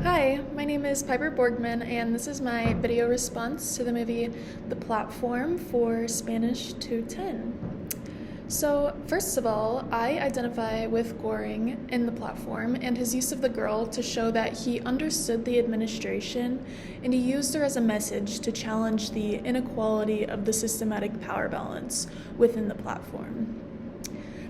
Hi, my name is Piper Borgman, and this is my video response to the movie The Platform for Spanish 210. So, first of all, I identify with Goring in The Platform and his use of the girl to show that he understood the administration and he used her as a message to challenge the inequality of the systematic power balance within the platform.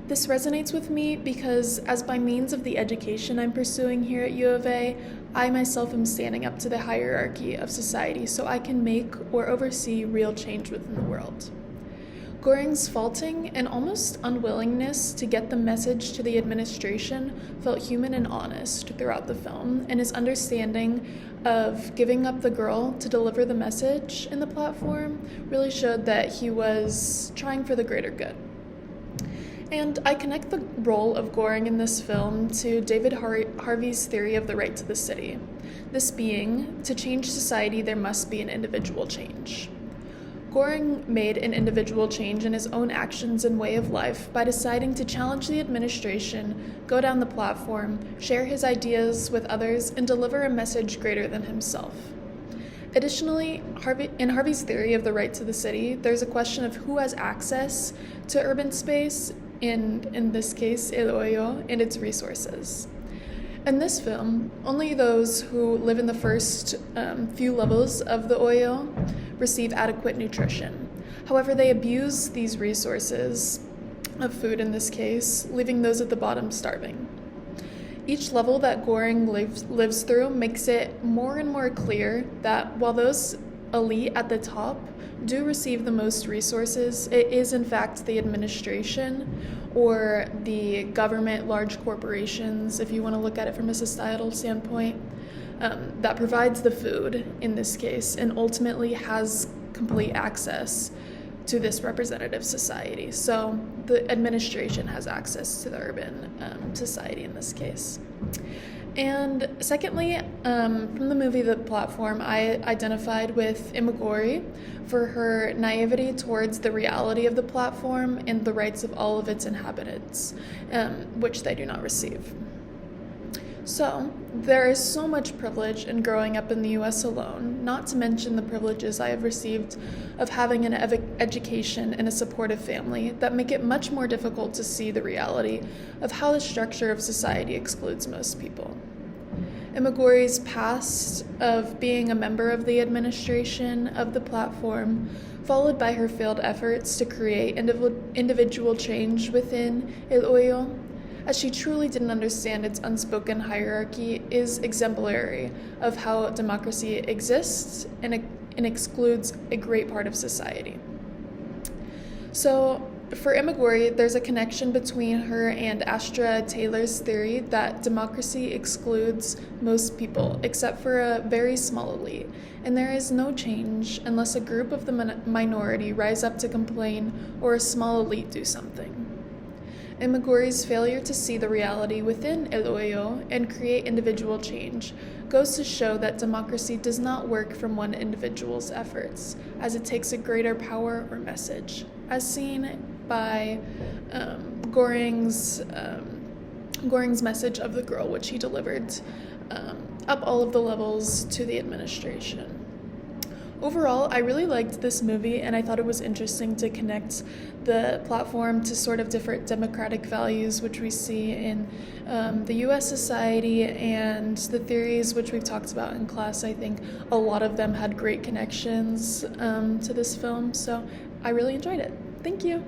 This resonates with me because, as by means of the education I'm pursuing here at U of A, I myself am standing up to the hierarchy of society so I can make or oversee real change within the world. Goring's faulting and almost unwillingness to get the message to the administration felt human and honest throughout the film, and his understanding of giving up the girl to deliver the message in the platform really showed that he was trying for the greater good. And I connect the role of Goring in this film to David Harvey's theory of the right to the city. This being, to change society, there must be an individual change. Goring made an individual change in his own actions and way of life by deciding to challenge the administration, go down the platform, share his ideas with others, and deliver a message greater than himself. Additionally, in Harvey's theory of the right to the city, there's a question of who has access to urban space, in this case, El Hoyo, and its resources. In this film, only those who live in the first few levels of the Hoyo receive adequate nutrition. However, they abuse these resources of food in this case, leaving those at the bottom starving. Each level that Goring lives through makes it more and more clear that while those elite at the top do receive the most resources, it is in fact the administration or the government, large corporations, if you want to look at it from a societal standpoint, that provides the food in this case and ultimately has complete access to this representative society. So the administration has access to the urban society in this case. And secondly, from the movie The Platform, I identified with Imoguri for her naivety towards the reality of the platform and the rights of all of its inhabitants, which they do not receive. So, there is so much privilege in growing up in the US alone, not to mention the privileges I have received of having an education and a supportive family that make it much more difficult to see the reality of how the structure of society excludes most people. Imoguri's past of being a member of the administration of the platform, followed by her failed efforts to create individual change within El Hoyo, as she truly didn't understand its unspoken hierarchy, is exemplary of how democracy exists and excludes a great part of society. So, for Imoguri, there's a connection between her and Astra Taylor's theory that democracy excludes most people, except for a very small elite, and there is no change unless a group of the minority rise up to complain or a small elite do something. Imoguri's failure to see the reality within El Hoyo and create individual change goes to show that democracy does not work from one individual's efforts, as it takes a greater power or message, as seen by Goring's message of the girl, which he delivered up all of the levels to the administration. Overall, I really liked this movie, and I thought it was interesting to connect the platform to sort of different democratic values which we see in the US society, and the theories which we've talked about in class. I think a lot of them had great connections to this film, so I really enjoyed it. Thank you.